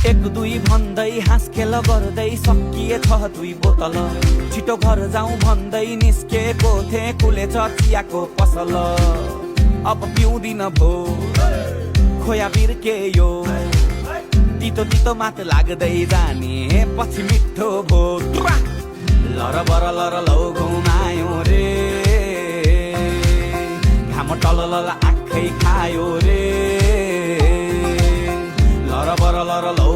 एक दुई भन्दै हाँस खेल गर्दै सकिएछ 2 बोतल। छिटो घर जाउँ भन्दै निस्केको थिएँ कुलेछ चियाको पसल। अब पिउँदिन भो खोया बिर्केयो, तितो तितो मात लाग्दै जाने पछि मिठो भो। लर लर लौ घुमायो रे, घाम टलल आँखै खायो रे। लर लौ